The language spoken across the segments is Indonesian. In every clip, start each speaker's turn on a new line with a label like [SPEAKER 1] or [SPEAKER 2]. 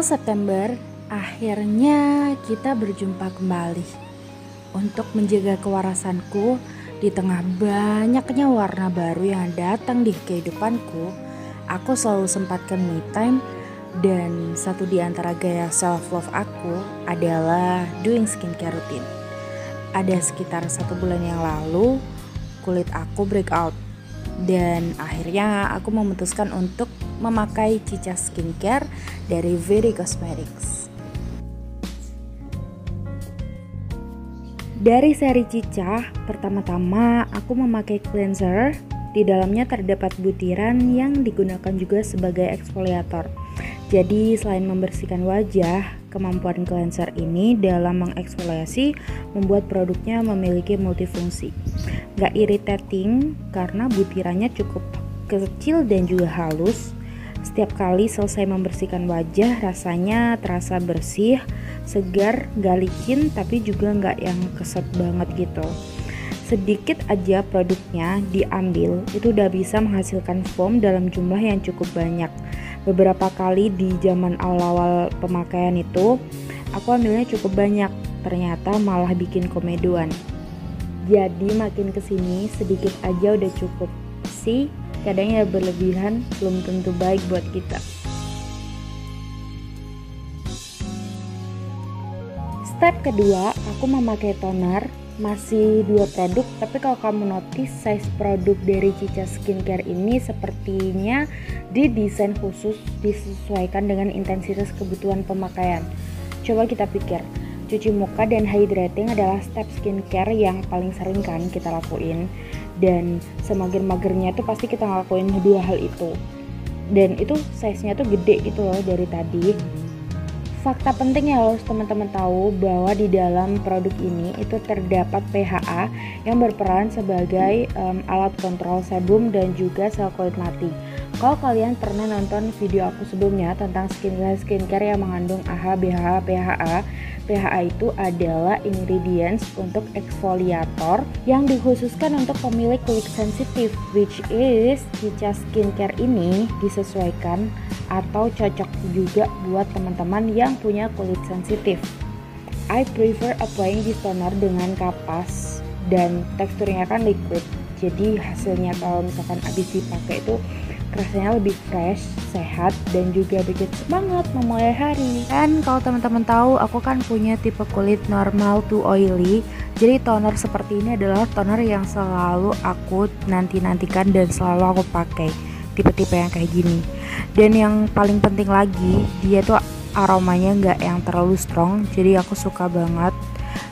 [SPEAKER 1] September, akhirnya kita berjumpa kembali. Untuk menjaga kewarasanku di tengah banyaknya warna baru yang datang di kehidupanku, aku selalu sempatkan me time, dan satu di antara gaya self love aku adalah doing skincare rutin. Ada sekitar 1 bulan yang lalu, kulit aku breakout, dan akhirnya aku memutuskan untuk memakai Cica Skincare dari VD Cosmetics. Dari seri Cica, pertama-tama aku memakai cleanser. Di dalamnya terdapat butiran yang digunakan juga sebagai eksfoliator. Jadi selain membersihkan wajah, kemampuan cleanser ini dalam mengeksfoliasi membuat produknya memiliki multifungsi. Gak irritating karena butirannya cukup kecil dan juga halus. Setiap kali selesai membersihkan wajah, rasanya terasa bersih, segar, gak licin, tapi juga gak yang keset banget gitu. Sedikit aja produknya diambil, itu udah bisa menghasilkan foam dalam jumlah yang cukup banyak. Beberapa kali di zaman awal-awal pemakaian itu, aku ambilnya cukup banyak, ternyata malah bikin komedoan. Jadi makin kesini sedikit aja udah cukup sih. Kadang ya berlebihan belum tentu baik buat kita. Step kedua, aku memakai toner. Masih 2 produk, tapi kalau kamu notice size produk dari Cica Skincare ini sepertinya didesain khusus disesuaikan dengan intensitas kebutuhan pemakaian. Coba kita pikir, cuci muka dan hydrating adalah step skincare yang paling sering kan kita lakuin, dan semakin magernya tuh pasti kita ngelakuin 2 hal itu, dan itu size-nya tuh gede gitu loh dari tadi. Fakta penting yang harus teman-teman tahu bahwa di dalam produk ini itu terdapat PHA yang berperan sebagai alat kontrol sebum dan juga sel kulit mati. Kalau kalian pernah nonton video aku sebelumnya tentang skincare yang mengandung AHA, BHA, PHA, PHA itu adalah ingredients untuk eksfoliator yang dikhususkan untuk pemilik kulit sensitif, which is Cica Skincare ini disesuaikan atau cocok juga buat teman-teman yang punya kulit sensitif. I prefer applying this toner dengan kapas dan teksturnya kan liquid, jadi hasilnya kalau misalkan habis dipakai itu rasanya lebih fresh, sehat, dan juga bikin semangat memulai hari. Dan kalau teman-teman tahu, aku kan punya tipe kulit normal to oily. Jadi toner seperti ini adalah toner yang selalu aku nanti-nantikan dan selalu aku pakai. Tipe-tipe yang kayak gini. Dan yang paling penting lagi, dia tuh aromanya nggak yang terlalu strong. Jadi aku suka banget.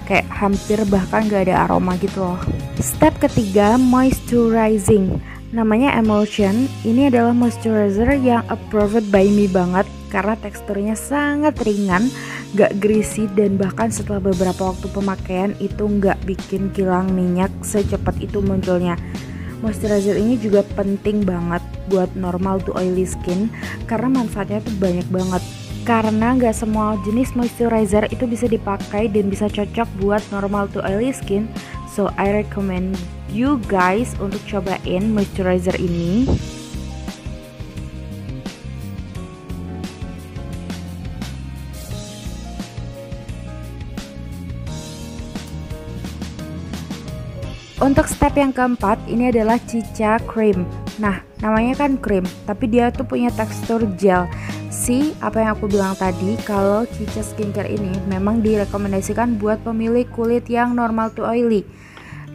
[SPEAKER 1] Kayak hampir bahkan nggak ada aroma gitu loh. Step ketiga, moisturizing. Namanya Emulsion. Ini adalah moisturizer yang approved by me banget karena teksturnya sangat ringan, gak greasy, dan bahkan setelah beberapa waktu pemakaian itu gak bikin kilang minyak secepat itu munculnya. Moisturizer ini juga penting banget buat normal to oily skin karena manfaatnya tuh banyak banget. Karena gak semua jenis moisturizer itu bisa dipakai dan bisa cocok buat normal to oily skin, so I recommend you guys untuk cobain moisturizer ini. Untuk step yang keempat, ini adalah Cica Cream. Nah, namanya kan cream, tapi dia tuh punya tekstur gel. See, apa yang aku bilang tadi, kalau Cica Skincare ini memang direkomendasikan buat pemilik kulit yang normal to oily.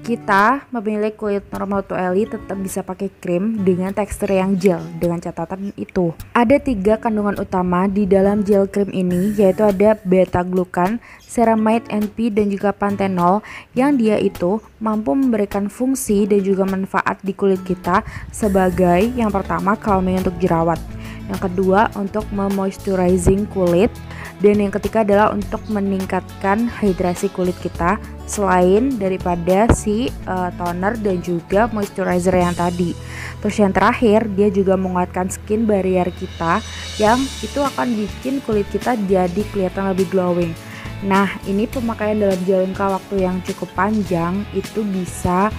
[SPEAKER 1] Kita memilih kulit normal to oily tetap bisa pakai krim dengan tekstur yang gel, dengan catatan itu. Ada 3 kandungan utama di dalam gel krim ini, yaitu ada beta-glucan, ceramide NP, dan juga panthenol, yang dia itu mampu memberikan fungsi dan juga manfaat di kulit kita sebagai yang pertama calming untuk jerawat, yang kedua untuk memoisturizing kulit, dan yang ketiga adalah untuk meningkatkan hidrasi kulit kita selain daripada si toner dan juga moisturizer yang tadi. Terus yang terakhir, dia juga menguatkan skin barrier kita yang itu akan bikin kulit kita jadi kelihatan lebih glowing. Nah, ini pemakaian dalam jangka waktu yang cukup panjang itu bisa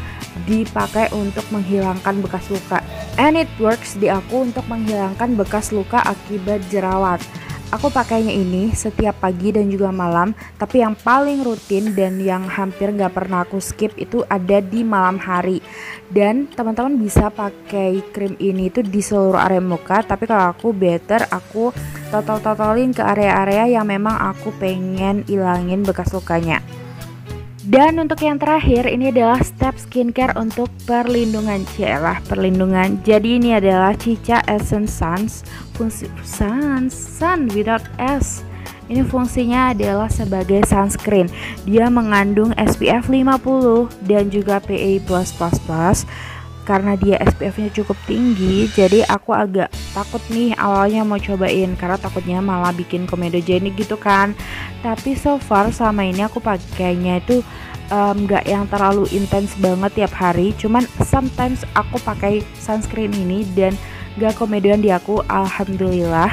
[SPEAKER 1] dipakai untuk menghilangkan bekas luka. And it works di aku untuk menghilangkan bekas luka akibat jerawat. aku pakainya ini setiap pagi dan juga malam, tapi yang paling rutin dan yang hampir nggak pernah aku skip itu ada di malam hari. Dan teman-teman bisa pakai krim ini tuh di seluruh area muka, tapi kalau aku better aku totalin ke area-area yang memang aku pengen ilangin bekas lukanya. Dan untuk yang terakhir ini adalah step skincare untuk perlindungan, perlindungan. Jadi ini adalah Cica Essence Sun without S. Ini fungsinya adalah sebagai sunscreen. Dia mengandung SPF 50 dan juga PA++. Karena dia SPF-nya cukup tinggi, jadi aku agak takut nih awalnya mau cobain karena takutnya malah bikin komedogenik gitu kan. Tapi so far selama ini aku pakainya itu nggak yang terlalu intens banget tiap hari. Cuman sometimes aku pakai sunscreen ini dan nggak komedoan di aku, alhamdulillah.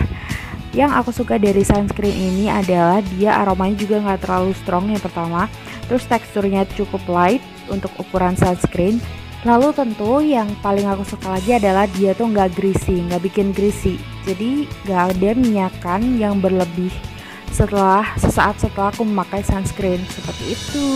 [SPEAKER 1] Yang aku suka dari sunscreen ini adalah dia aromanya juga nggak terlalu strong yang pertama. Terus teksturnya cukup light untuk ukuran sunscreen. Lalu tentu yang paling aku suka lagi adalah dia tuh nggak bikin greasy. Jadi nggak ada minyakan yang berlebih sesaat setelah aku memakai sunscreen. Seperti itu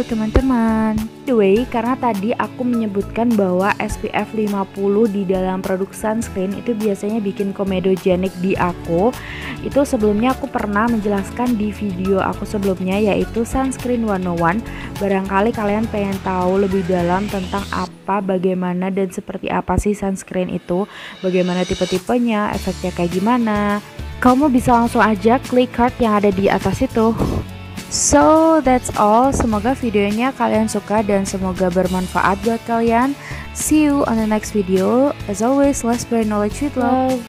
[SPEAKER 1] teman-teman. By the way, karena tadi aku menyebutkan bahwa SPF 50 di dalam produk sunscreen itu biasanya bikin komedogenik di aku. Itu sebelumnya aku pernah menjelaskan di video aku sebelumnya, yaitu Sunscreen 101. Barangkali kalian pengen tahu lebih dalam tentang apa, bagaimana dan seperti apa sih sunscreen itu, bagaimana tipe-tipenya, efeknya kayak gimana, kamu bisa langsung aja klik card yang ada di atas itu. So that's all, semoga videonya kalian suka dan semoga bermanfaat buat kalian. See you on the next video. As always, let's spread knowledge with love.